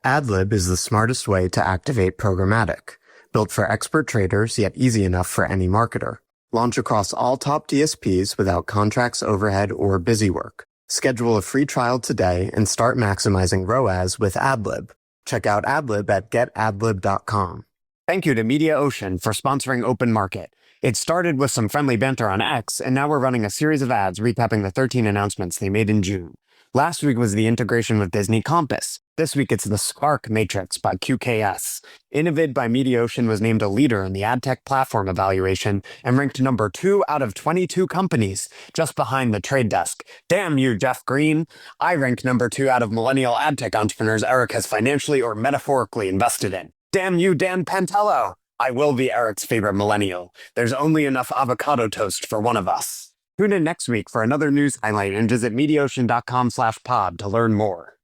Adlib is the smartest way to activate programmatic, built for expert traders yet easy enough for any marketer. Launch across all top DSPs without contracts, overhead, or busy work. Schedule a free trial today and start maximizing ROAS with Adlib. Check out Adlib at getadlib.com. Thank you to MediaOcean for sponsoring Open Market. It started with some friendly banter on X, and now we're running a series of ads recapping the 13 announcements they made in June. Last week was the integration with Disney Compass. This week it's the Spark Matrix by QKS. Innovid by MediaOcean was named a leader in the adtech platform evaluation and ranked number 2 out of 22 companies, just behind The Trade Desk. Damn you, Jeff Green. I ranked number 2 out of millennial adtech entrepreneurs Eric has financially or metaphorically invested in. Damn you, Dan Pantello. I will be Eric's favorite millennial. There's only enough avocado toast for one of us. Tune in next week for another news highlight and visit MediaOcean.com/pod to learn more.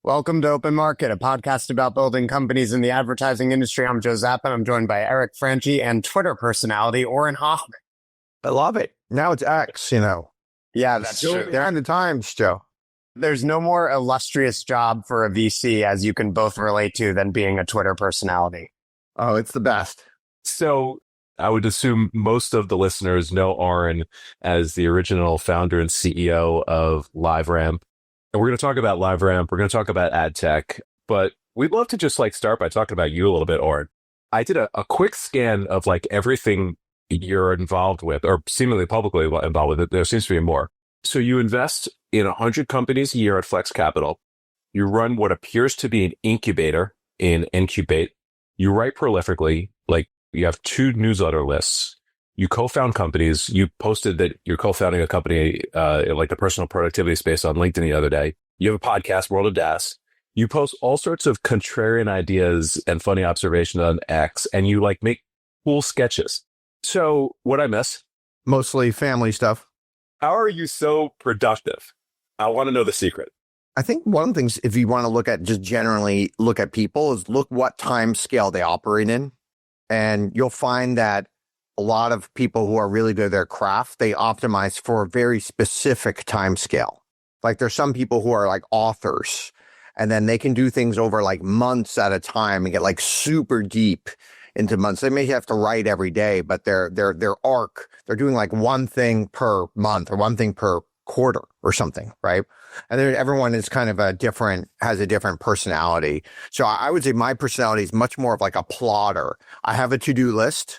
Welcome to Open Market, a podcast about building companies in the advertising industry. I'm Joe Zapp, and I'm joined by Eric Franchi and Twitter personality Auren Hoffman. I love it. Now it's X, Yeah, that's true. They're on the times, Joe. There's no more illustrious job for a VC, as you can both relate to, than being a Twitter personality. Oh, it's the best. So I would assume most of the listeners know Auren as the original founder and CEO of LiveRamp. And we're going to talk about LiveRamp. We're going to talk about adtech. But we'd love to just start by talking about you a little bit, Auren. I did a quick scan of everything you're involved with, or seemingly publicly involved with. There seems to be more. So you invest in 100 companies a year at Flex Capital. You run what appears to be an incubator in Incubate. You write prolifically, you have 2 newsletter lists. You co-found companies. You posted that you're co-founding a company in the personal productivity space on LinkedIn the other day. You have a podcast, World of DaaS. You post all sorts of contrarian ideas and funny observations on X, and you make cool sketches. So what'd I miss? Mostly family stuff. How are you so productive? I want to know the secret. I think one of the things, if you want to look at just generally look at people, is look what time scale they operate in. And you'll find that a lot of people who are really good at their craft, they optimize for a very specific time scale. There's some people who are authors, and then they can do things over months at a time and get super deep into months. They may have to write every day, but their arc, they're doing one thing per month or one thing per quarter or something, right? And then everyone is kind of has a different personality. So I would say my personality is much more of a plotter. I have a to-do list.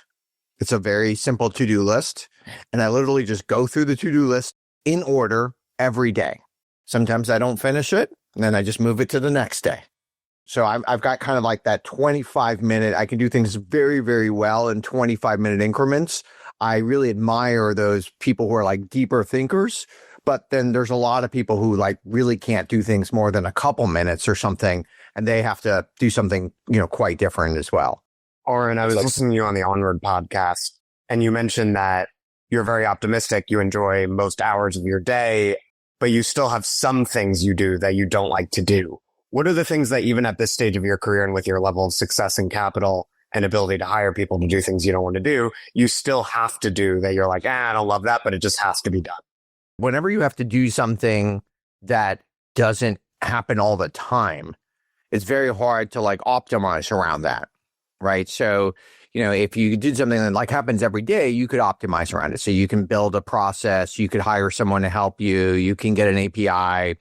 It's a very simple to-do list. And I literally just go through the to-do list in order every day. Sometimes I don't finish it, and then I just move it to the next day. So I've got kind of that 25-minute, I can do things very, very well in 25-minute increments. I really admire those people who are deeper thinkers. But then there's a lot of people who really can't do things more than a couple minutes or something, and they have to do something, quite different as well. Auren, I was listening to you on the Onward podcast, and you mentioned that you're very optimistic. You enjoy most hours of your day, but you still have some things you do that you don't like to do. What are the things that even at this stage of your career and with your level of success and capital and ability to hire people to do things you don't want to do, you still have to do that you're I don't love that, but it just has to be done? Whenever you have to do something that doesn't happen all the time, it's very hard to optimize around that, right? So, if you did something that happens every day, you could optimize around it. So you can build a process, you could hire someone to help you, you can get an API,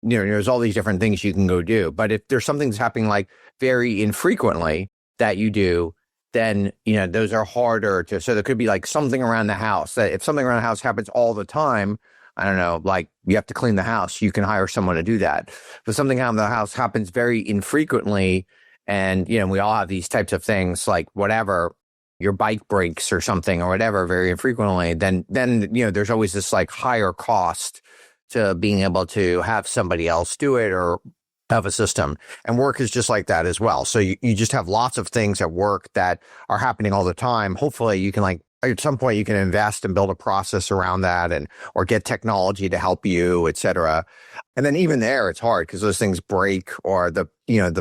there's all these different things you can go do. But if there's something that's happening very infrequently that you do, then, those are harder to, so there could be something around the house that if something around the house happens all the time, I don't know, you have to clean the house, you can hire someone to do that. But something around the house happens very infrequently. And, we all have these types of things, whatever, your bike breaks or something or whatever, very infrequently, then, there's always this higher cost to being able to have somebody else do it or have a system. And work is just like that as well. So you just have lots of things at work that are happening all the time. Hopefully you can at some point you can invest and build a process around that or get technology to help you, et cetera. And then even there, it's hard because those things break or the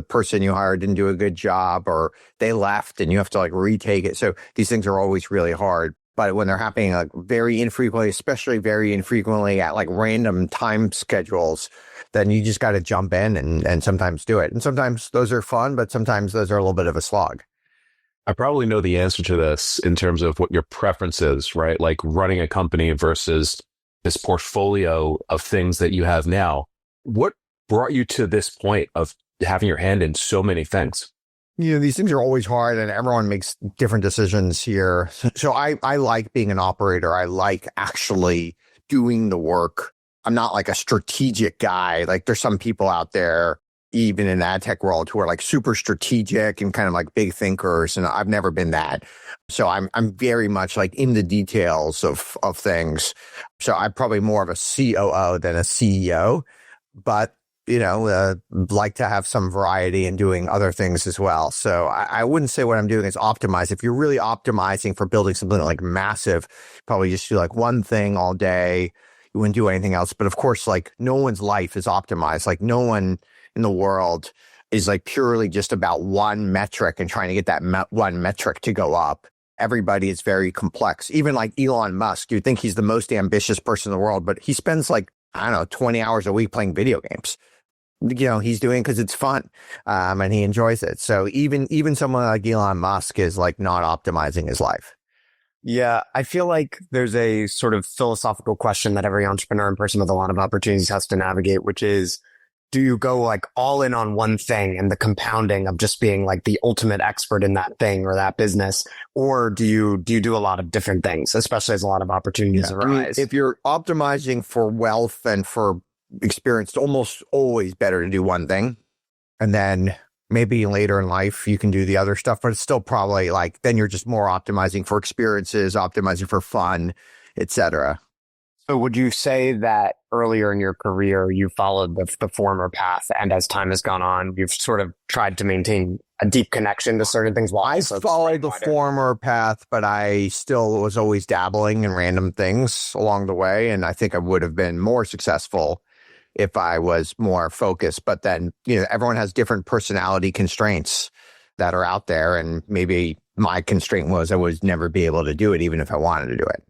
person you hired didn't do a good job or they left and you have to retake it. So these things are always really hard. But when they're happening very infrequently, especially very infrequently at random time schedules, then you just got to jump in and sometimes do it. And sometimes those are fun, but sometimes those are a little bit of a slog. I probably know the answer to this in terms of what your preference is, right? Like running a company versus this portfolio of things that you have now. What brought you to this point of having your hand in so many things? These things are always hard and everyone makes different decisions here. So I like being an operator. I like actually doing the work. I'm not like a strategic guy. Like there's some people out there, even in the ad tech world, who are like super strategic and kind of like big thinkers. And I've never been that. So I'm very much like in the details of things. So I'm probably more of a COO than a CEO, but like to have some variety in doing other things as well. So I wouldn't say what I'm doing is optimize. If you're really optimizing for building something like massive, probably just do like one thing all day. You wouldn't do anything else. But of course, like no one's life is optimized. Like no one in the world is like purely just about one metric and trying to get that one metric to go up. Everybody is very complex. Even like Elon Musk, you'd think he's the most ambitious person in the world, but he spends like, 20 hours a week playing video games. He's doing because it's fun, and he enjoys it. So even someone like Elon Musk is like not optimizing his life. Yeah, I feel like there's a sort of philosophical question that every entrepreneur and person with a lot of opportunities has to navigate, which is, do you go like all in on one thing and the compounding of just being like the ultimate expert in that thing or that business? Or do you do a lot of different things, especially as a lot of opportunities arise? If you're optimizing for wealth and for experience, it's almost always better to do one thing. And then maybe later in life, you can do the other stuff, but it's still probably like, then you're just more optimizing for experiences, optimizing for fun, etc. So would you say that earlier in your career, you followed the former path, and as time has gone on, you've sort of tried to maintain a deep connection to certain things? While I followed the former path, but I still was always dabbling in random things along the way. And I think I would have been more successful if I was more focused. But then, everyone has different personality constraints that are out there. And maybe my constraint was I would never be able to do it, even if I wanted to do it.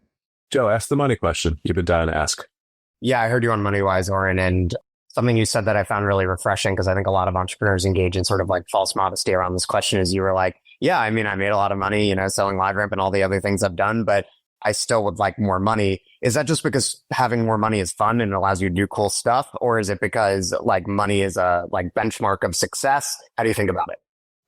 Joe, ask the money question you've been dying to ask. Yeah, I heard you on MoneyWise, Auren, and something you said that I found really refreshing, because I think a lot of entrepreneurs engage in sort of like false modesty around this question, is you were like, yeah, I mean, I made a lot of money, selling LiveRamp and all the other things I've done, but I still would like more money. Is that just because having more money is fun and it allows you to do cool stuff? Or is it because like money is a like benchmark of success? How do you think about it?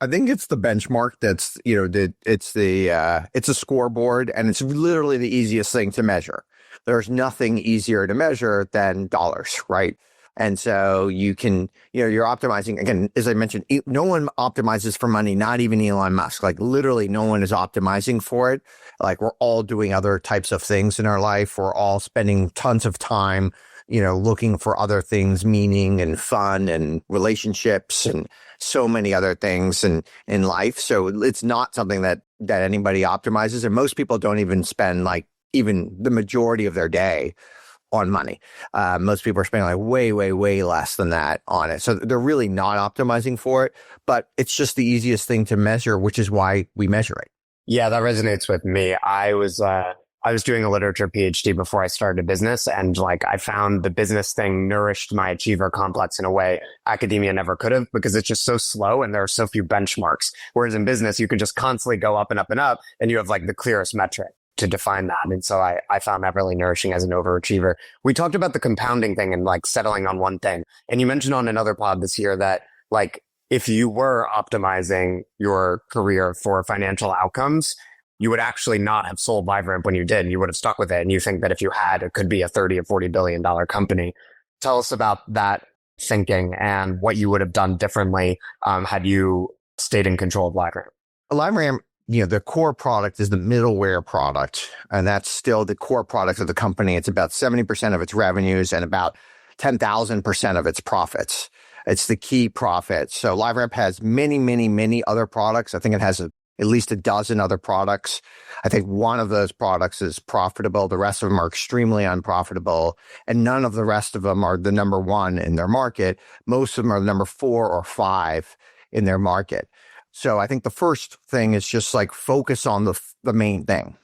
I think it's the benchmark that's, it's a scoreboard, and it's literally the easiest thing to measure. There's nothing easier to measure than dollars, right? And so you can, you're optimizing. Again, as I mentioned, no one optimizes for money, not even Elon Musk. Like literally no one is optimizing for it. Like we're all doing other types of things in our life. We're all spending tons of time, looking for other things, meaning and fun and relationships and so many other things in life. So it's not something that anybody optimizes. And most people don't even spend like even the majority of their day on money. Most people are spending like way, way, way less than that on it. So they're really not optimizing for it, but it's just the easiest thing to measure, which is why we measure it. Yeah, that resonates with me. I was doing a literature PhD before I started a business, and like I found the business thing nourished my achiever complex in a way academia never could have, because it's just so slow and there are so few benchmarks. Whereas in business, you can just constantly go up and up and up, and you have like the clearest metric to define that. And so I found that really nourishing as an overachiever. We talked about the compounding thing and like settling on one thing. And you mentioned on another pod this year that like if you were optimizing your career for financial outcomes, you would actually not have sold LiveRamp when you did. You would have stuck with it. And you think that if you had, it could be a $30 or $40 billion company. Tell us about that thinking and what you would have done differently had you stayed in control of LiveRamp. LiveRamp, the core product is the middleware product, and that's still the core product of the company. It's about 70% of its revenues and about 10,000% of its profits. It's the key profit. So LiveRamp has many, many, many other products. I think it has at least a dozen other products. I think one of those products is profitable. The rest of them are extremely unprofitable, and none of the rest of them are the number one in their market. Most of them are the number 4 or 5 in their market. So I think the first thing is just like focus on the main thing,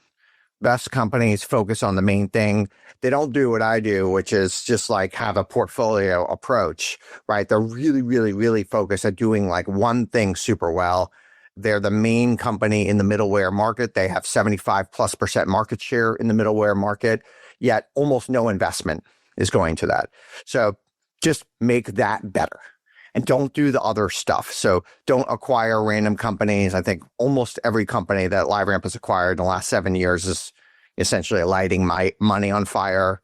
best companies focus on the main thing. They don't do what I do, which is just like have a portfolio approach, right? They're really, really, really focused at doing like one thing super well. They're the main company in the middleware market. They have 75+% market share in the middleware market, yet almost no investment is going to that. So just make that better. And don't do the other stuff. So don't acquire random companies. I think almost every company that LiveRamp has acquired in the last 7 years is essentially lighting my money on fire.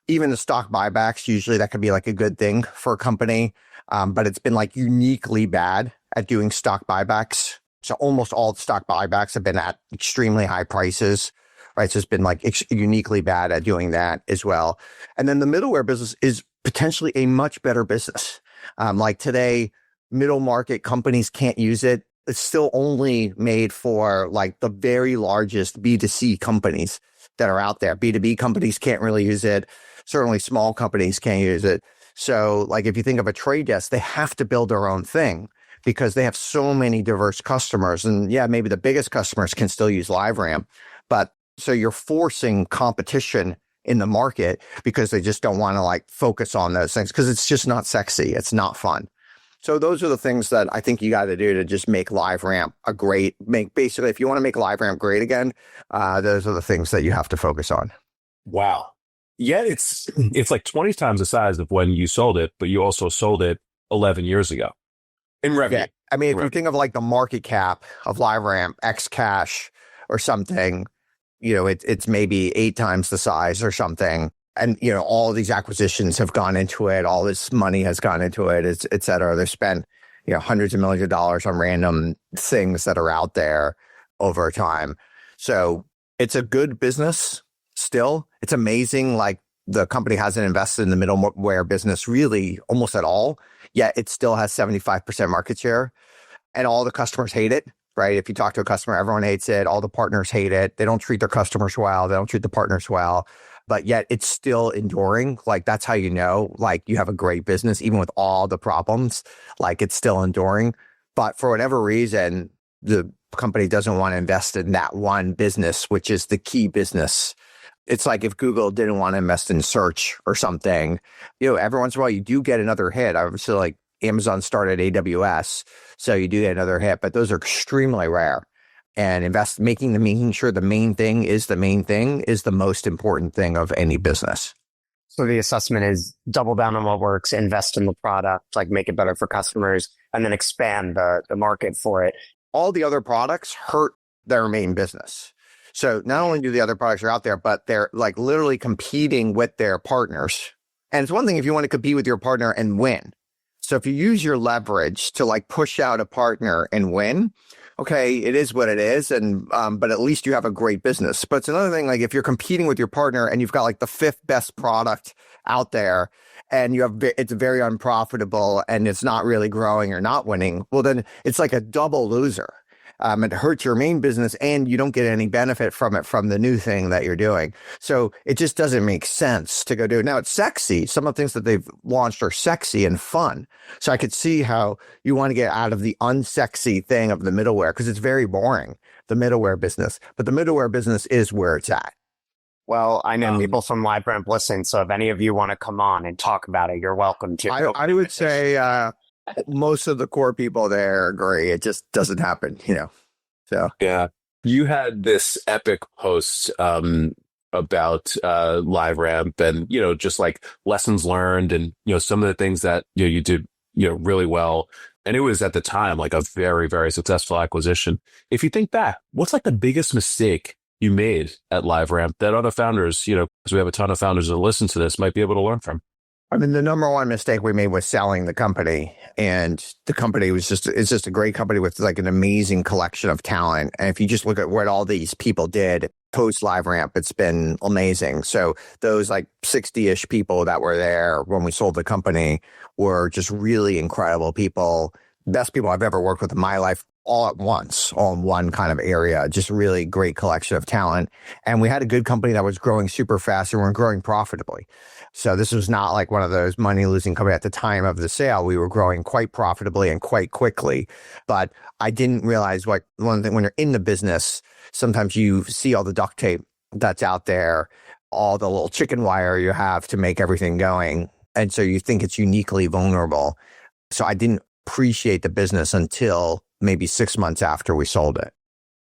Even the stock buybacks, usually that could be like a good thing for a company. But it's been like uniquely bad at doing stock buybacks. So almost all stock buybacks have been at extremely high prices, right? So it's been like uniquely bad at doing that as well. And then the middleware business is potentially a much better business. Like today, middle market companies can't use it. It's still only made for like the very largest B2C companies that are out there. B2B companies can't really use it. Certainly small companies can't use it. So like if you think of a trade desk, they have to build their own thing because they have so many diverse customers. And yeah, maybe the biggest customers can still use LiveRamp, but so you're forcing competition in the market because they just don't want to like focus on those things because it's just not sexy. It's not fun. So those are the things that I think you got to do to just make LiveRamp basically, if you want to make LiveRamp great again, those are the things that you have to focus on. Wow. Yeah, it's like 20 times the size of when you sold it, but you also sold it 11 years ago in revenue. Yeah. I mean, if you think of like the market cap of LiveRamp, X cash or something, it's maybe 8 times the size or something. And, all these acquisitions have gone into it. All this money has gone into it, et cetera. They've spent, hundreds of millions of dollars on random things that are out there over time. So it's a good business still. It's amazing. Like the company hasn't invested in the middleware business really almost at all, yet it still has 75% market share and all the customers hate it. Right? If you talk to a customer, everyone hates it. All the partners hate it. They don't treat their customers well. They don't treat the partners well, but yet it's still enduring. Like that's how you know, like you have a great business, even with all the problems, like it's still enduring. But for whatever reason, the company doesn't want to invest in that one business, which is the key business. It's like if Google didn't want to invest in search or something, every once in a while you do get another hit. Obviously, like Amazon started AWS, so you do get another hit, but those are extremely rare. And making sure the main thing is the most important thing of any business. So the assessment is double down on what works, invest in the product, like make it better for customers, and then expand the market for it. All the other products hurt their main business. So not only do the other products are out there, but they're like literally competing with their partners. And it's one thing if you want to compete with your partner and win. So if you use your leverage to like push out a partner and win, okay, it is what it is. And, but at least you have a great business. But it's another thing, like if you're competing with your partner and you've got like the 5th best product out there and it's very unprofitable and it's not really growing or not winning, well, then it's like a double loser. It hurts your main business and you don't get any benefit from it from the new thing that you're doing. So it just doesn't make sense to go do it. Now it's sexy. Some of the things that they've launched are sexy and fun. So I could see how you want to get out of the unsexy thing of the middleware because it's very boring, the middleware business. But the middleware business is where it's at. Well, I know people from LiveRamp listen. So if any of you want to come on and talk about it, you're welcome to. I would say most of the core people there agree. It just doesn't happen, So yeah, you had this epic post about LiveRamp and just like lessons learned and some of the things that you did really well. And it was at the time like a very, very successful acquisition. If you think back, what's like the biggest mistake you made at LiveRamp that other founders, because we have a ton of founders that listen to this, might be able to learn from? I mean, the number one mistake we made was selling the company, and the company it's just a great company with like an amazing collection of talent. And if you just look at what all these people did post LiveRamp, it's been amazing. So those like 60-ish people that were there when we sold the company were just really incredible people, best people I've ever worked with in my life, all at once, all in one kind of area, just really great collection of talent. And we had a good company that was growing super fast and we're growing profitably. So this was not like one of those money losing companies at the time of the sale. We were growing quite profitably and quite quickly. But I didn't realize one thing when you're in the business, sometimes you see all the duct tape that's out there, all the little chicken wire you have to make everything going. And so you think it's uniquely vulnerable. So I didn't appreciate the business until maybe 6 months after we sold it.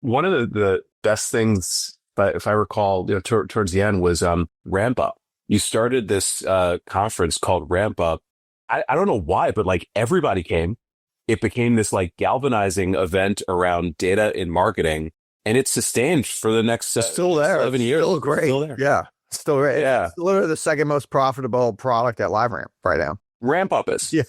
One of the best things, but if I recall, towards the end was Ramp Up. You started this conference called Ramp Up. I don't know why, but like everybody came. It became this like galvanizing event around data in marketing, and it's sustained for the next still there. 11 years. Still great. Still there. Yeah. Still great. Yeah. It's literally the second most profitable product at LiveRamp right now. Ramp Up is. Yeah.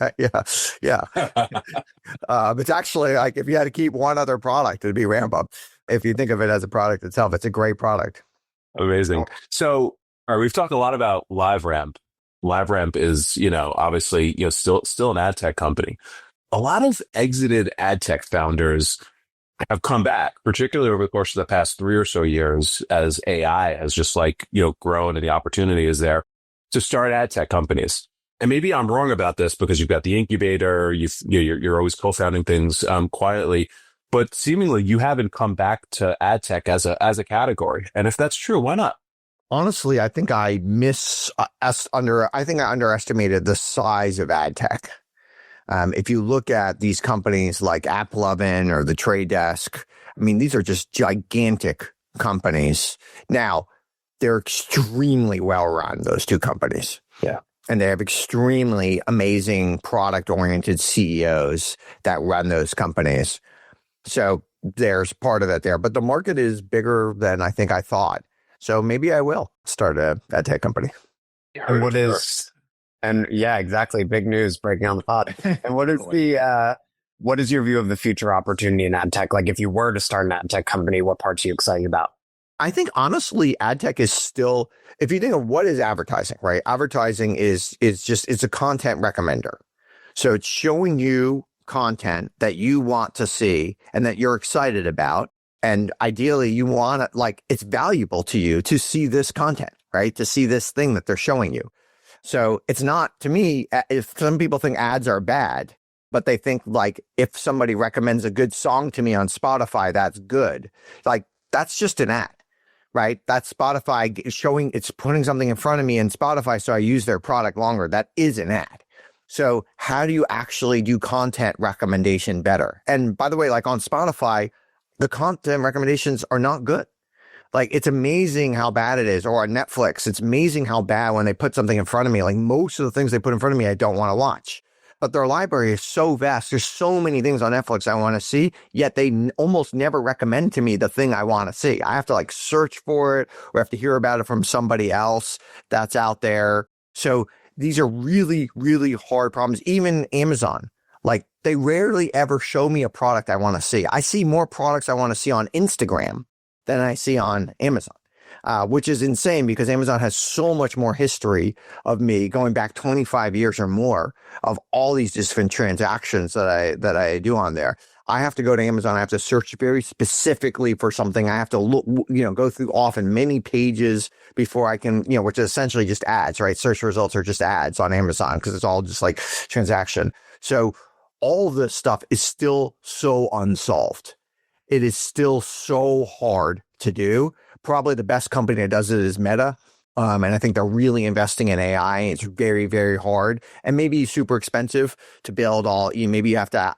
It's actually like if you had to keep one other product, it'd be Ramp Up. If you think of it as a product itself, it's a great product. Amazing. So, all right, we've talked a lot about LiveRamp. LiveRamp is, obviously, still an ad tech company. A lot of exited ad tech founders have come back, particularly over the course of the past 3 or so years, as AI has just grown and the opportunity is there to start ad tech companies. And maybe I'm wrong about this because you've got the incubator, you're always co-founding things quietly, but seemingly you haven't come back to ad tech as a category. And if that's true, why not? Honestly, I think I underestimated the size of ad tech. If you look at these companies like AppLovin or The Trade Desk, I mean, these are just gigantic companies. Now, they're extremely well run, those two companies. Yeah. And they have extremely amazing product-oriented CEOs that run those companies. So there's part of that there. But the market is bigger than I think I thought. So maybe I will start a ad tech company. And and yeah, exactly. Big news breaking on the pod. And what is your view of the future opportunity in ad tech? Like if you were to start an ad tech company, what parts are you excited about? I think honestly, ad tech is still, if you think of what is advertising, right? Advertising is it's a content recommender. So it's showing you content that you want to see and that you're excited about. And ideally you want it, like it's valuable to you to see this content, right? To see this thing that they're showing you. So it's not, to me, if some people think ads are bad, but they think like if somebody recommends a good song to me on Spotify, that's good. Like that's just an ad, right? That's Spotify showing, it's putting something in front of me in Spotify so I use their product longer. That is an ad. So how do you actually do content recommendation better? And by the way, like on Spotify, the content recommendations are not good. Like, it's amazing how bad it is. Or on Netflix, it's amazing how bad when they put something in front of me. Like, most of the things they put in front of me, I don't want to watch. But their library is so vast. There's so many things on Netflix I want to see, yet they almost never recommend to me the thing I want to see. I have to like search for it or have to hear about it from somebody else that's out there. So these are really, really hard problems. Even Amazon, like they rarely ever show me a product I want to see. I see more products I want to see on Instagram than I see on Amazon, which is insane because Amazon has so much more history of me going back 25 years or more of all these different transactions that I do on there. I have to go to Amazon. I have to search very specifically for something. I have to look, go through often many pages before I can, which is essentially just ads, right? Search results are just ads on Amazon because it's all just like transaction. So all of this stuff is still so unsolved. It is still so hard to do. Probably the best company that does it is Meta. And I think they're really investing in AI. It's very, very hard and maybe super expensive to build all. Maybe you have to,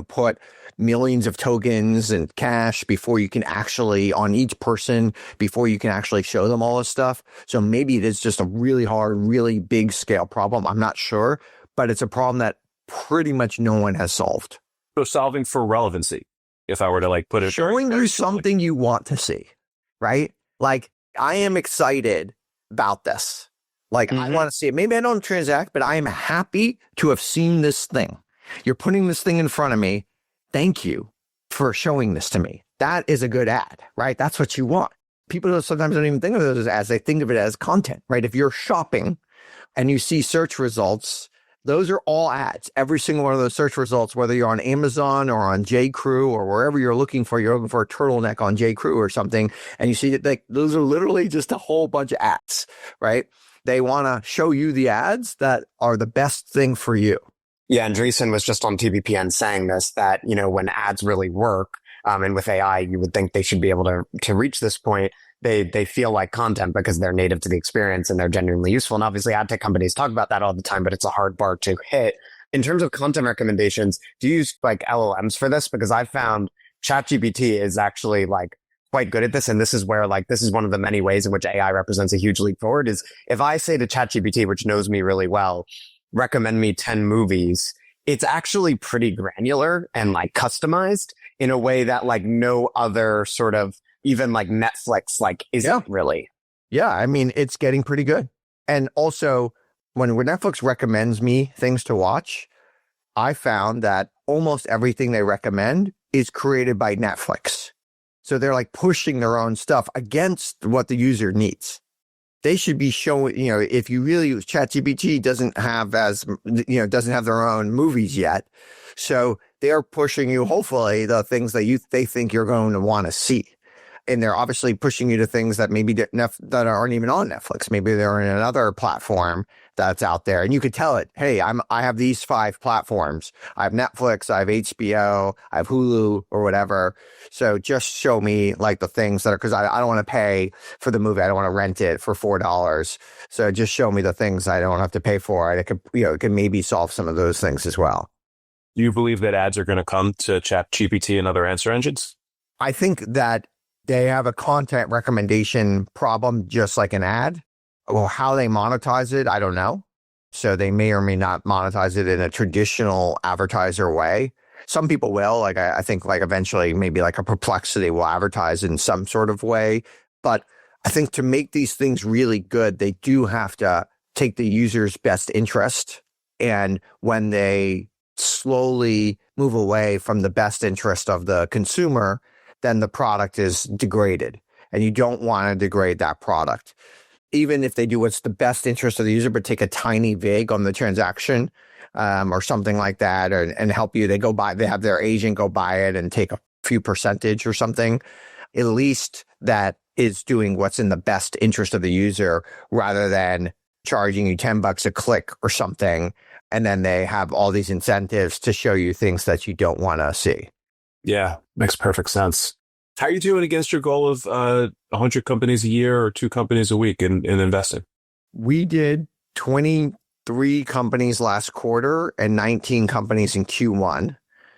put millions of tokens and cash before you can actually on each person before you can actually show them all this stuff. So maybe it is just a really hard, really big scale problem. I'm not sure, but it's a problem that pretty much no one has solved. So solving for relevancy. If I were to put it, showing you something you want to see, right? Like I am excited about this. Like I want to see it. Maybe I don't transact, but I am happy to have seen this thing. You're putting this thing in front of me. Thank you for showing this to me. That is a good ad, right? That's what you want. People sometimes don't even think of it as ads. They think of it as content, right? If you're shopping and you see search results, those are all ads. Every single one of those search results, whether you're on Amazon or on J.Crew or wherever you're looking for a turtleneck on J.Crew or something, and you see that those are literally just a whole bunch of ads, right? They want to show you the ads that are the best thing for you. Yeah, Andreessen was just on TBPN saying this, that, when ads really work, and with AI, you would think they should be able to reach this point, they feel like content because they're native to the experience and they're genuinely useful. And obviously ad tech companies talk about that all the time, but it's a hard bar to hit. In terms of content recommendations, do you use like LLMs for this? Because I found ChatGPT is actually like quite good at this. And this is where like, this is one of the many ways in which AI represents a huge leap forward is if I say to ChatGPT, which knows me really well, recommend me 10 movies, it's actually pretty granular and like customized in a way that like no other sort of even like Netflix like isn't really. Yeah. I mean, it's getting pretty good. And also when Netflix recommends me things to watch, I found that almost everything they recommend is created by Netflix. So they're like pushing their own stuff against what the user needs. They should be showing, if you really use ChatGPT doesn't have their own movies yet. So they're pushing you, hopefully, the things that they think you're going to want to see. And they're obviously pushing you to things that maybe that aren't even on Netflix. Maybe they're in another platform that's out there. And you could tell it, hey, I have these 5 platforms. I have Netflix, I have HBO, I have Hulu or whatever. So just show me like the things that are, because I don't want to pay for the movie. I don't want to rent it for $4. So just show me the things I don't have to pay for. And it can maybe solve some of those things as well. Do you believe that ads are going to come to ChatGPT and other answer engines? I think that they have a content recommendation problem, just like an ad. Well, how they monetize it, I don't know. So they may or may not monetize it in a traditional advertiser way. Some people will, like I think like eventually maybe like a Perplexity will advertise in some sort of way. But I think to make these things really good, they do have to take the user's best interest. And when they slowly move away from the best interest of the consumer, then the product is degraded. And you don't want to degrade that product. Even if they do what's the best interest of the user, but take a tiny vig on the transaction or something like that, and help you. They have their agent go buy it and take a few percentage or something. At least that is doing what's in the best interest of the user rather than charging you $10 a click or something. And then they have all these incentives to show you things that you don't want to see. Yeah, makes perfect sense. How are you doing against your goal of 100 companies a year or 2 companies a week in investing? We did 23 companies last quarter and 19 companies in Q1.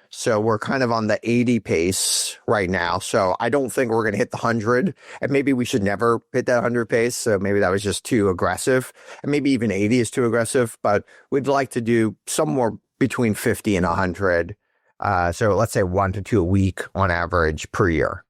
So we're kind of on the 80 pace right now. So I don't think we're going to hit the 100. And maybe we should never hit that 100 pace. So maybe that was just too aggressive. And maybe even 80 is too aggressive. But we'd like to do somewhere between 50 and 100. So let's say 1 to 2 a week on average per year.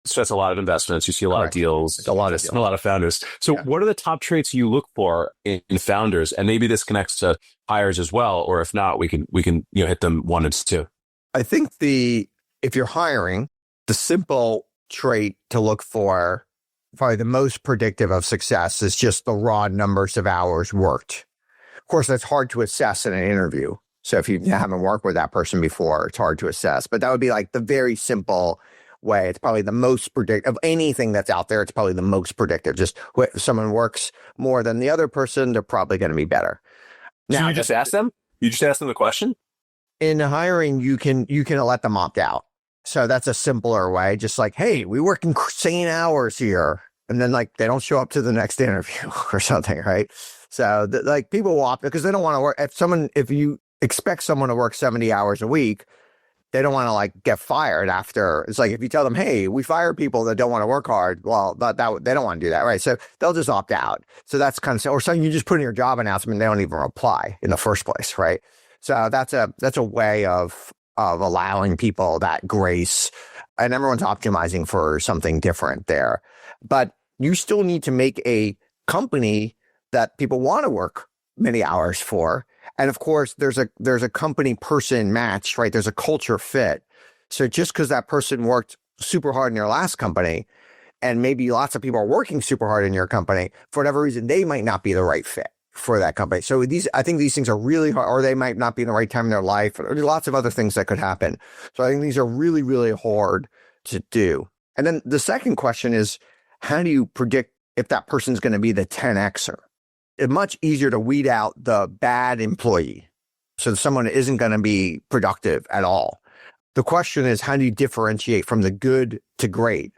So that's a lot of investments. You see a lot of deals. It's a lot of founders. So what are the top traits you look for in founders? And maybe this connects to hires as well. Or if not, we can hit them 1 and 2. I think if you're hiring, the simple trait to look for, probably the most predictive of success, is just the raw numbers of hours worked. Of course, that's hard to assess in an interview. So if you haven't worked with that person before, it's hard to assess. But that would be like the very simple way. It's probably the most predictive of anything that's out there. It's probably the most predictive. Just if someone works more than the other person, they're probably going to be better. Now, you just ask them? You just ask them the question? In hiring, you can let them opt out. So that's a simpler way. Just like, hey, we work insane hours here. And then like they don't show up to the next interview or something, right? So like people will opt because they don't want to work. If you expect someone to work 70 hours a week, they don't want to like get fired after. It's like if you tell them, hey, we fire people that don't want to work hard, well, that they don't want to do that, right? So they'll just opt out. So that's kind of, or something you just put in your job announcement, they don't even apply in the first place, right? So that's a way of allowing people that grace, and everyone's optimizing for something different there. But you still need to make a company that people want to work many hours for. And of course, there's a company person match, right? There's a culture fit. So just because that person worked super hard in your last company, and maybe lots of people are working super hard in your company, for whatever reason, they might not be the right fit for that company. So I think these things are really hard, or they might not be in the right time in their life, or lots of other things that could happen. So I think these are really, really hard to do. And then the second question is, how do you predict if that person's going to be the 10Xer? It's much easier to weed out the bad employee. So someone isn't going to be productive at all. The question is, how do you differentiate from the good to great?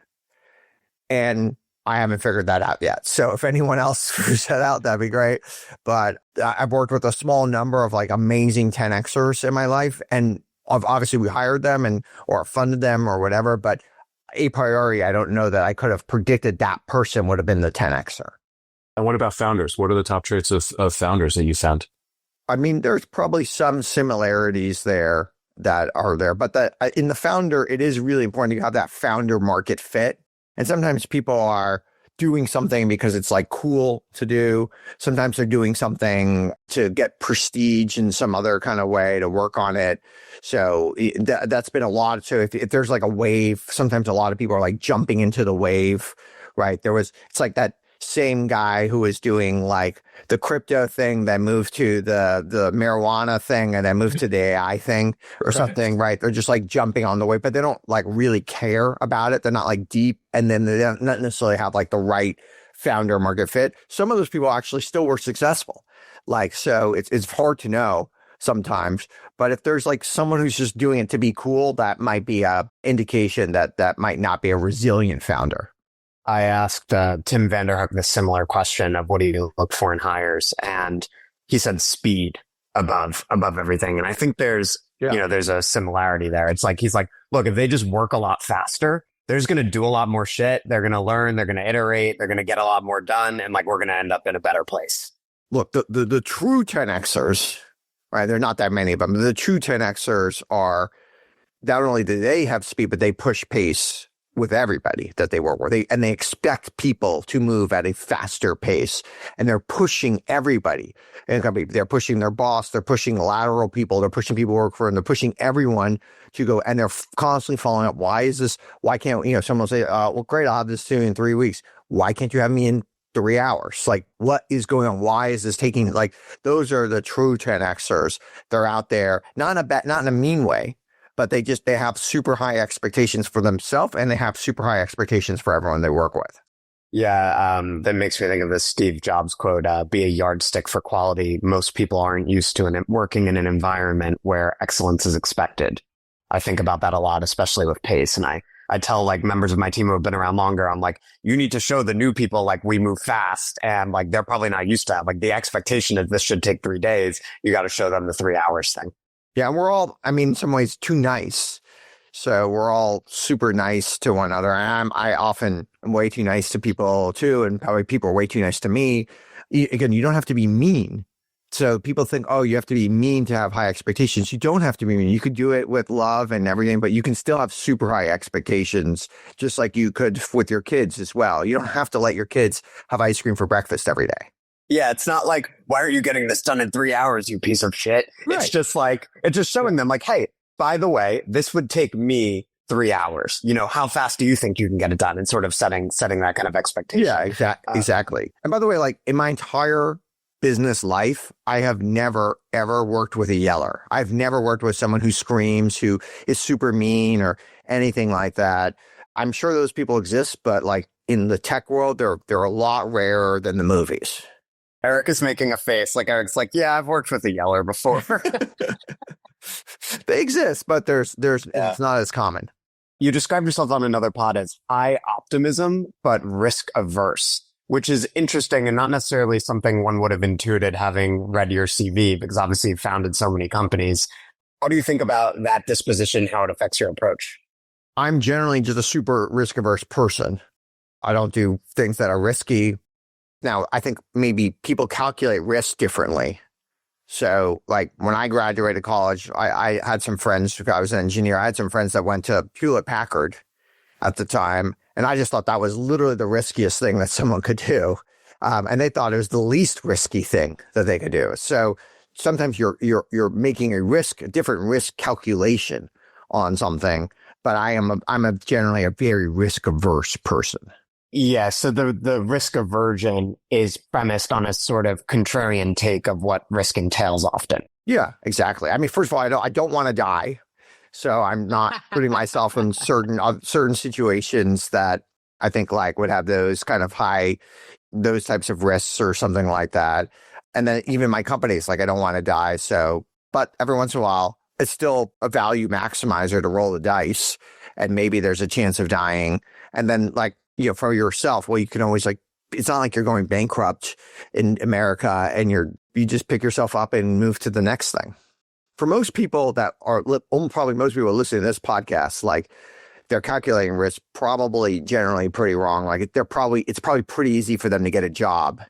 And I haven't figured that out yet. So if anyone else figures that out, that'd be great. But I've worked with a small number of like amazing 10Xers in my life. And obviously we hired them or funded them or whatever. But a priori, I don't know that I could have predicted that person would have been the 10Xer. And what about founders? What are the top traits of founders that you found? I mean, there's probably some similarities there that are there, but in the founder, it is really important to have that founder market fit. And sometimes people are doing something because it's like cool to do. Sometimes they're doing something to get prestige in some other kind of way to work on it. So that's been a lot. So if there's like a wave, sometimes a lot of people are like jumping into the wave, right? It's like that same guy who was doing like the crypto thing, then moved to the marijuana thing, and then moved to the AI thing or something, right? They're just like jumping on the wave, but they don't like really care about it. They're not like deep, and then they don't not necessarily have like the right founder market fit. Some of those people actually still were successful. Like, so it's hard to know sometimes, but if there's like someone who's just doing it to be cool, that might be a indication that might not be a resilient founder. I asked Tim Vanderhook the similar question of what do you look for in hires, and he said speed above everything. And I think there's a similarity there. It's like he's like, look, if they just work a lot faster, they're just going to do a lot more shit. They're going to learn. They're going to iterate. They're going to get a lot more done, and like we're going to end up in a better place. Look, the true 10Xers, right? There are not that many of them. The true 10Xers are not only do they have speed, but they push pace with everybody that they work with. They expect people to move at a faster pace, and they're pushing everybody. And they're pushing their boss, they're pushing lateral people, they're pushing people who work for them, they're pushing everyone to go, and they're constantly following up. Why can't, someone will say, well, great, I'll have this to you in 3 weeks. Why can't you have me in 3 hours? Like, what is going on? Why is this taking, like, those are the true 10Xers. They're out there, not in a mean way, but they have super high expectations for themselves, and they have super high expectations for everyone they work with. Yeah, that makes me think of this Steve Jobs quote, be a yardstick for quality. Most people aren't used to working in an environment where excellence is expected. I think about that a lot, especially with pace. And I tell like members of my team who have been around longer, I'm like, you need to show the new people like we move fast, and like they're probably not used to that. Like the expectation is this should take 3 days. You got to show them the 3 hours thing. Yeah, and we're all, in some ways, too nice. So we're all super nice to one another. And I often am way too nice to people too, and probably people are way too nice to me. Again, you don't have to be mean. So people think, oh, you have to be mean to have high expectations. You don't have to be mean. You could do it with love and everything, but you can still have super high expectations, just like you could with your kids as well. You don't have to let your kids have ice cream for breakfast every day. Yeah, it's not like, why are you getting this done in 3 hours, you piece of shit? Right. It's just like, it's just showing them like, hey, by the way, this would take me 3 hours. How fast do you think you can get it done? And sort of setting that kind of expectation. Yeah, exactly. And by the way, like in my entire business life, I have never, ever worked with a yeller. I've never worked with someone who screams, who is super mean or anything like that. I'm sure those people exist, but like in the tech world, they're a lot rarer than the movies. Eric is making a face. Like Eric's like, yeah, I've worked with a yeller before. They exist, but it's not as common. You described yourself on another pod as high optimism, but risk averse, which is interesting and not necessarily something one would have intuited having read your CV, because obviously you've founded so many companies. What do you think about that disposition, how it affects your approach? I'm generally just a super risk averse person. I don't do things that are risky. Now, I think maybe people calculate risk differently. So, like, when I graduated college, I had some friends, I was an engineer, I had some friends that went to Hewlett-Packard at the time, and I just thought that was literally the riskiest thing that someone could do. And they thought it was the least risky thing that they could do. So sometimes you're making a different risk calculation on something, but I'm generally a very risk-averse person. Yeah, so the risk aversion is premised on a sort of contrarian take of what risk entails often. Yeah, exactly. First of all, I don't want to die, so I'm not putting myself in certain situations that I think like would have those types of risks or something like that. And then even my companies, like I don't want to die. So, but every once in a while, it's still a value maximizer to roll the dice, and maybe there's a chance of dying. And then like for yourself, well, you can always it's not like you're going bankrupt in America and you just pick yourself up and move to the next thing. For most people that are probably most people listening to this podcast, they're calculating risk probably generally pretty wrong. It's probably pretty easy for them to get a job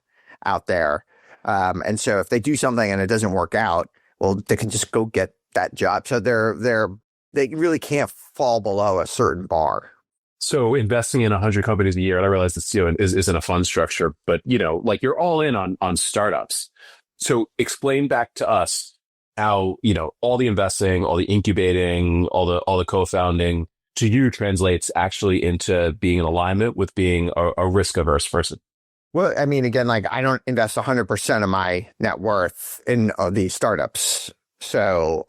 out there. And so if they do something and it doesn't work out, well, they can just go get that job. So they really can't fall below a certain bar. So investing in 100 companies a year, and I realize this isn't a fund structure, but you're all in on startups. So explain back to us how all the investing, all the incubating, all the co-founding to you translates actually into being in alignment with being a risk averse person. Well, I mean, again, I don't invest 100% of my net worth in these startups. So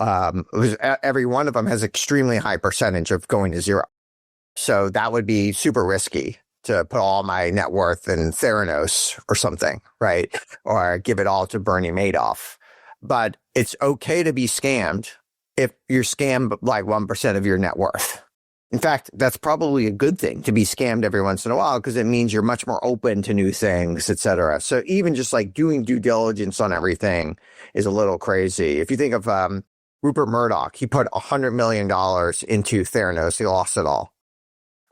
every one of them has extremely high percentage of going to zero. So that would be super risky to put all my net worth in Theranos or something, right? Or give it all to Bernie Madoff. But it's okay to be scammed if you're scammed 1% of your net worth. In fact, that's probably a good thing to be scammed every once in a while because it means you're much more open to new things, et cetera. So even just doing due diligence on everything is a little crazy. If you think of Rupert Murdoch, he put $100 million into Theranos. He lost it all.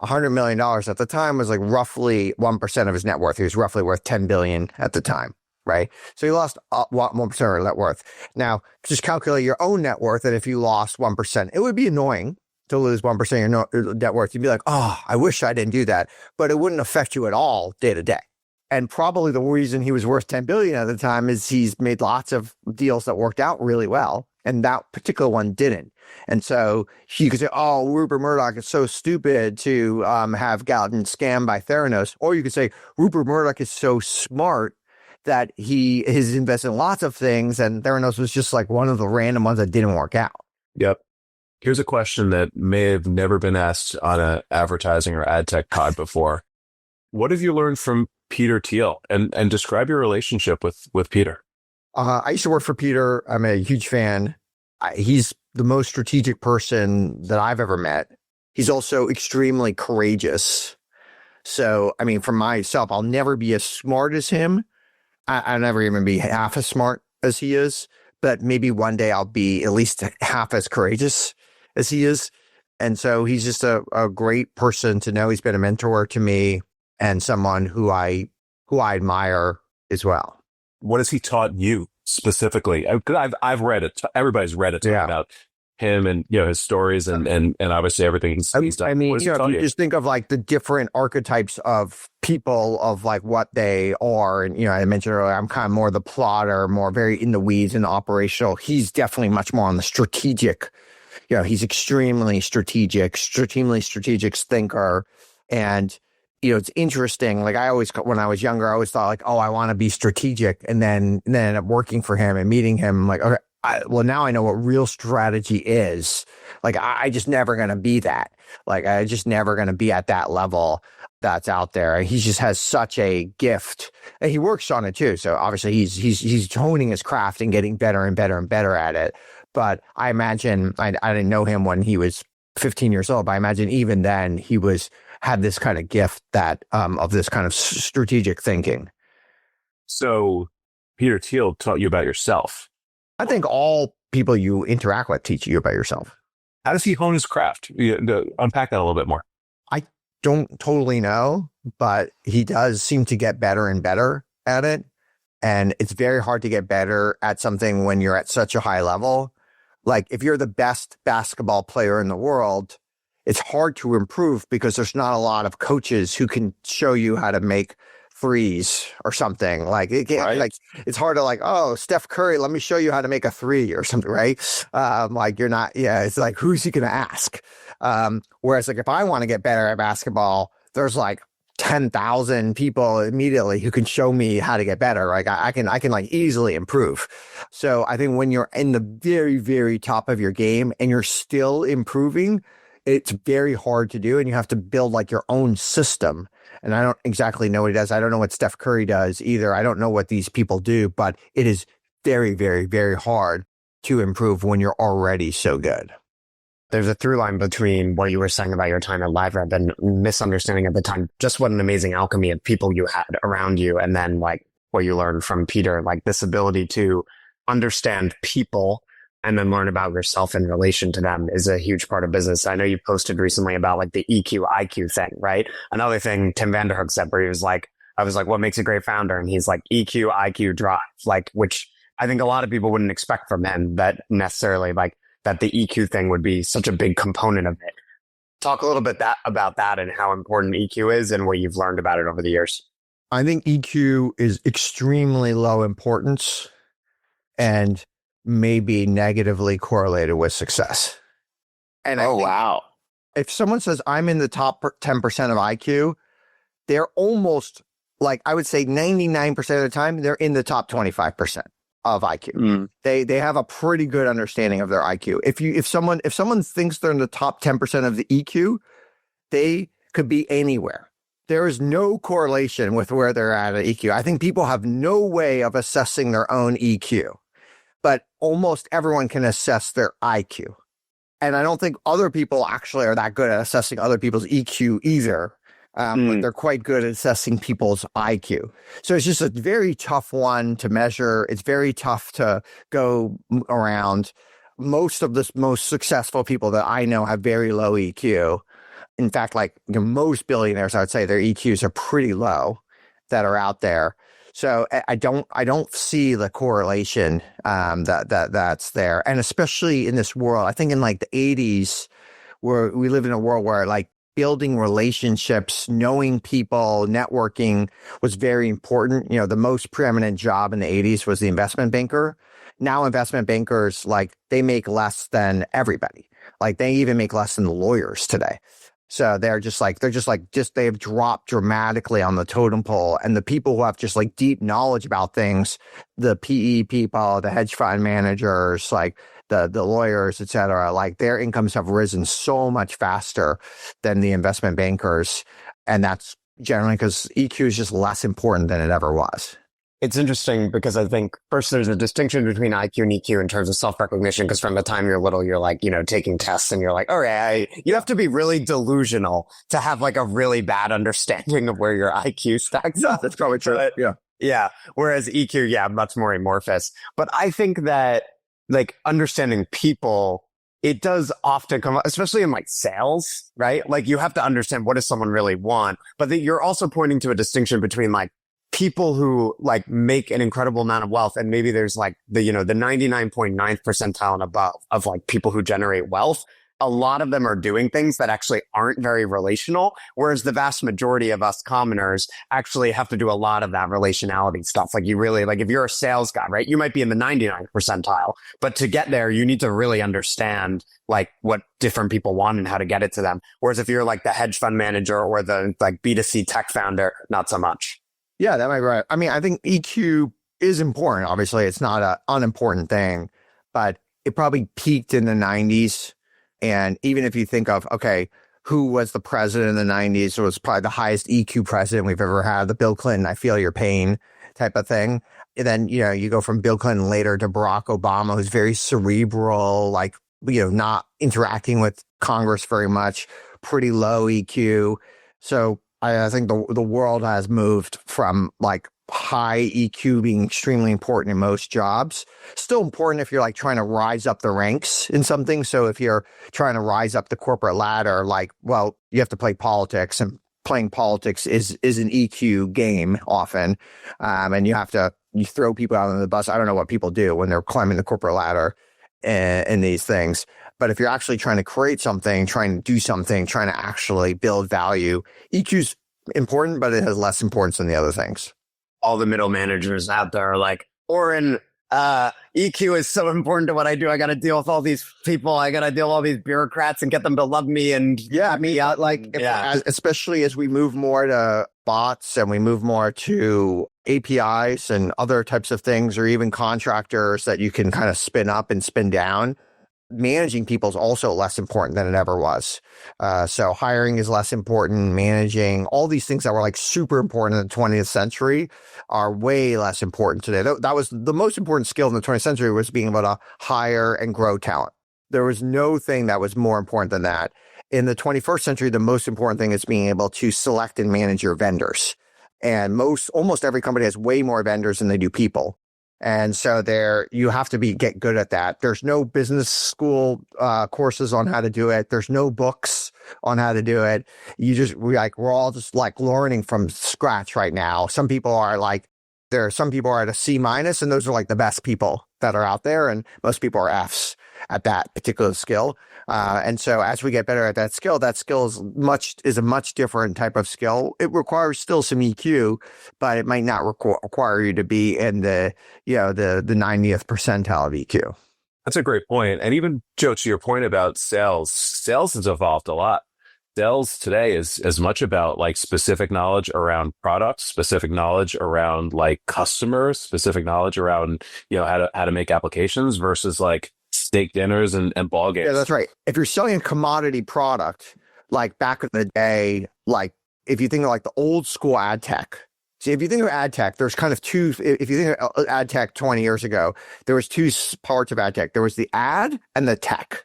$100 million at the time was roughly 1% of his net worth. He was roughly worth $10 billion at the time, right? So he lost 1% of his net worth. Now, just calculate your own net worth, and if you lost 1%, it would be annoying to lose 1% of your net worth. You'd be like, oh, I wish I didn't do that. But it wouldn't affect you at all day to day. And probably the reason he was worth $10 billion at the time is he's made lots of deals that worked out really well. And that particular one didn't. And so you could say, oh, Rupert Murdoch is so stupid to have gotten scammed by Theranos. Or you could say, Rupert Murdoch is so smart that he has invested in lots of things. And Theranos was just one of the random ones that didn't work out. Yep. Here's a question that may have never been asked on an advertising or ad tech pod before. What have you learned from Peter Thiel? And describe your relationship with Peter. I used to work for Peter. I'm a huge fan. He's the most strategic person that I've ever met. He's also extremely courageous. So, I mean, for myself, I'll never be as smart as him. I'll never even be half as smart as he is. But maybe one day I'll be at least half as courageous as he is. And so he's just a great person to know. He's been a mentor to me and someone who I admire as well. What has he taught you specifically? Because I've read it. Everybody's read it about him and his stories and obviously everything he's done. I mean, if you just think of the different archetypes of people of what they are, and I mentioned earlier, I'm kind of more the plotter, more very in the weeds and operational. He's definitely much more on the strategic. He's extremely strategic thinker, and it's interesting. When I was younger, I always thought oh, I want to be strategic, and then end up working for him and meeting him. Okay, well, now I know what real strategy is. I just never going to be that. I just never going to be at that level that's out there. He just has such a gift, and he works on it too. So obviously he's honing his craft and getting better and better and better at it. But I imagine I didn't know him when he was 15 years old, but I imagine even then he had this kind of gift that of this kind of strategic thinking. So Peter Thiel taught you about yourself. I think all people you interact with teach you about yourself. How does he hone his craft? Unpack that a little bit more. I don't totally know, but he does seem to get better and better at it. And it's very hard to get better at something when you're at such a high level. If you're the best basketball player in the world, it's hard to improve because there's not a lot of coaches who can show you how to make threes or something. It's hard to oh, Steph Curry, let me show you how to make a three or something, right? You're not, it's who's he going to ask? Whereas if I want to get better at basketball, there's 10,000 people immediately who can show me how to get better. I can easily improve. So I think when you're in the very, very top of your game and you're still improving, it's very hard to do. And you have to build your own system. And I don't exactly know what he does. I don't know what Steph Curry does either. I don't know what these people do, but it is very, very, very hard to improve when you're already so good. there's a through line between what you were saying about your time at LiveRamp and misunderstanding at the time, just what an amazing alchemy of people you had around you. And then like what you learned from Peter, like this ability to understand people and then learn about yourself in relation to them is a huge part of business. I know you posted recently about like the EQ, IQ thing, right? Another thing Tim Vanderhook said where he was like, I was like, what makes a great founder? And he's like, EQ, IQ, drive, like, which I think a lot of people wouldn't expect from him, that necessarily like that the EQ thing would be such a big component of it. Talk a little bit about that and how important EQ is and what you've learned about it over the years. I think EQ is extremely low importance and maybe negatively correlated with success. And wow. If someone says I'm in the top 10% of IQ, they're almost like, I would say 99% of the time, they're in the top 25% of IQ. They have a pretty good understanding of their IQ. If someone thinks they're in the top 10% of the EQ, they could be anywhere. There is no correlation with where they're at EQ. I think people have no way of assessing their own EQ, but almost everyone can assess their IQ. And I don't think other people actually are that good at assessing other people's EQ either. But they're quite good at assessing people's IQ. So it's just a very tough one to measure. It's very tough to go around. Most of the most successful people that I know have very low EQ. In fact, like most billionaires, I would say their EQs are pretty low that are out there. So I don't see the correlation that's there. And especially in this world, I think in like the 80s, where we live in a world where like building relationships, knowing people, networking was very important. You know, the most preeminent job in the 80s was the investment banker. Now investment bankers, like they make less than everybody. Like they even make less than the lawyers today. So they've dropped dramatically on the totem pole. And the people who have just like deep knowledge about things, the PE people, the hedge fund managers, like the lawyers, et cetera, like their incomes have risen so much faster than the investment bankers. And that's generally because EQ is just less important than it ever was. It's interesting because I think first there's a distinction between IQ and EQ in terms of self-recognition, because from the time you're little, you're like, taking tests and you're like, all right, you have to be really delusional to have like a really bad understanding of where your IQ stacks up. That's probably true. But, yeah. Whereas EQ, much more amorphous. But I think that like understanding people, it does often come up, especially in like sales, right? Like you have to understand what does someone really want, but that you're also pointing to a distinction between like people who like make an incredible amount of wealth. And maybe there's like the 99.9th percentile and above of like people who generate wealth. A lot of them are doing things that actually aren't very relational, whereas the vast majority of us commoners actually have to do a lot of that relationality stuff. Like you really, like if you're a sales guy, right, you might be in the 99th percentile, but to get there, you need to really understand like what different people want and how to get it to them. Whereas if you're like the hedge fund manager or the like B2C tech founder, not so much. Yeah, that might be right. I mean, I think EQ is important. Obviously, it's not an unimportant thing, but it probably peaked in the 90s. And even if you think of, okay, who was the president in the 90s? It was probably the highest EQ president we've ever had, the Bill Clinton, I feel your pain type of thing. And then, you go from Bill Clinton later to Barack Obama, who's very cerebral, like, not interacting with Congress very much, pretty low EQ. So I think the world has moved from like high EQ being extremely important in most jobs. Still important if you're like trying to rise up the ranks in something. So if you're trying to rise up the corporate ladder, like, well, you have to play politics, and playing politics is an EQ game often. And you throw people out on the bus. I don't know what people do when they're climbing the corporate ladder in these things. But if you're actually trying to create something, trying to do something, trying to actually build value, EQ's important, but it has less importance than the other things. All the middle managers out there are like, Auren, EQ is so important to what I do. I got to deal with all these people. I got to deal with all these bureaucrats and get them to love me. And especially as we move more to bots and we move more to APIs and other types of things, or even contractors that you can kind of spin up and spin down. Managing people is also less important than it ever was. So hiring is less important. Managing all these things that were like super important in the 20th century are way less important today. That was the most important skill in the 20th century, was being able to hire and grow talent. There was no thing that was more important than that. In the 21st century, the most important thing is being able to select and manage your vendors. And almost every company has way more vendors than they do people. And so you have to get good at that. There's no business school courses on how to do it. There's no books on how to do it. We're all just like learning from scratch right now. Some people are some people are at a C-, and those are like the best people that are out there. And most people are Fs at that particular skill. And so as we get better at that skill is a much different type of skill. It requires still some EQ, but it might not require you to be in the 90th percentile of EQ. That's a great point. And even, Joe, to your point about sales has evolved a lot. Sales today is as much about like specific knowledge around products, specific knowledge around like customers, specific knowledge around, how to make applications versus like steak dinners and ball games. Yeah, that's right. If you're selling a commodity product, like back in the day, like if you think of like the old school ad tech. See, if you think of ad tech, there's kind of two. If you think of ad tech 20 years ago, there was two parts of ad tech. There was the ad and the tech.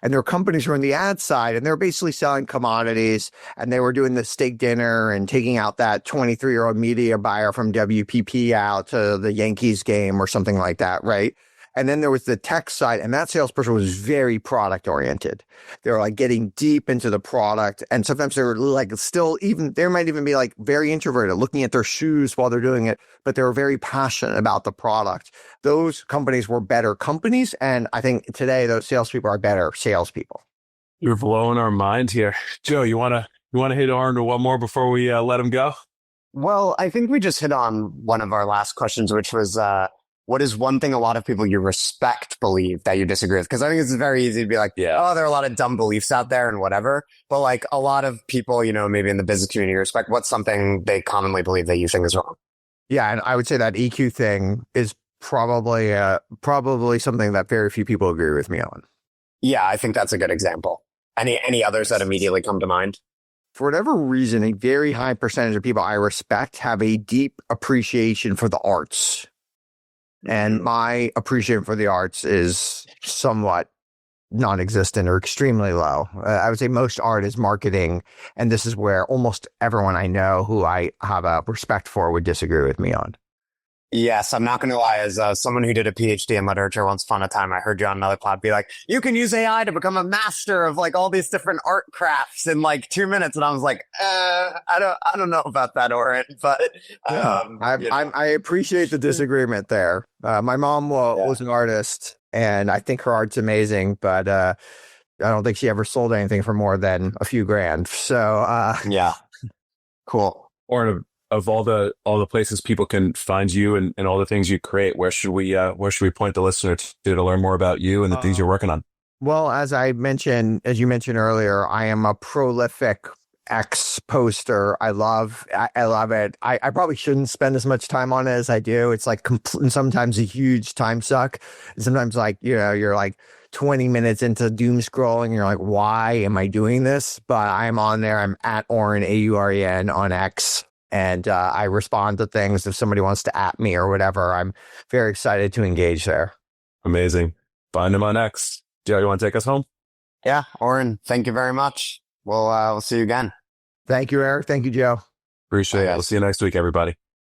And there were companies who were on the ad side, and they were basically selling commodities, and they were doing the steak dinner and taking out that 23-year-old media buyer from WPP out to the Yankees game or something like that, right? And then there was the tech side, and that salesperson was very product oriented. They were like getting deep into the product, and sometimes they were like they might even be like very introverted, looking at their shoes while they're doing it, but they were very passionate about the product. Those companies were better companies, and I think today those salespeople are better salespeople. You're blowing our mind here, Joe. You wanna hit Auren one more before we let him go? Well, I think we just hit on one of our last questions, which was, what is one thing a lot of people you respect believe that you disagree with? Because I think it's very easy to be like, there are a lot of dumb beliefs out there and whatever. But like a lot of people, maybe in the business community respect, what's something they commonly believe that you think is wrong? Yeah, and I would say that EQ thing is probably something that very few people agree with me on. Yeah, I think that's a good example. Any others that immediately come to mind? For whatever reason, a very high percentage of people I respect have a deep appreciation for the arts. And my appreciation for the arts is somewhat non-existent or extremely low. I would say most art is marketing. And this is where almost everyone I know who I have a respect for would disagree with me on. Yes, I'm not going to lie. As someone who did a PhD in literature once upon a time, I heard you on another pod be like, you can use AI to become a master of like all these different art crafts in like 2 minutes. And I was like, I don't know about that, Auren. But I appreciate the disagreement there. My mom was an artist, and I think her art's amazing, but I don't think she ever sold anything for more than a few grand. So yeah, cool. Auren, of all the places people can find you and all the things you create, where should we point the listener to learn more about you and the things you're working on? Well, as you mentioned earlier, I am a prolific X poster. I love it. I probably shouldn't spend as much time on it as I do. It's like sometimes a huge time suck. Sometimes like, you're like 20 minutes into doom scrolling. You're like, why am I doing this? But I'm on there. I'm at Auren, AUREN on X. And I respond to things if somebody wants to at me or whatever. I'm very excited to engage there. Amazing. Find him on X. Joe, you want to take us home? Yeah, Auren, thank you very much. We'll see you again. Thank you, Eric. Thank you, Joe. Appreciate it. We'll see you next week, everybody.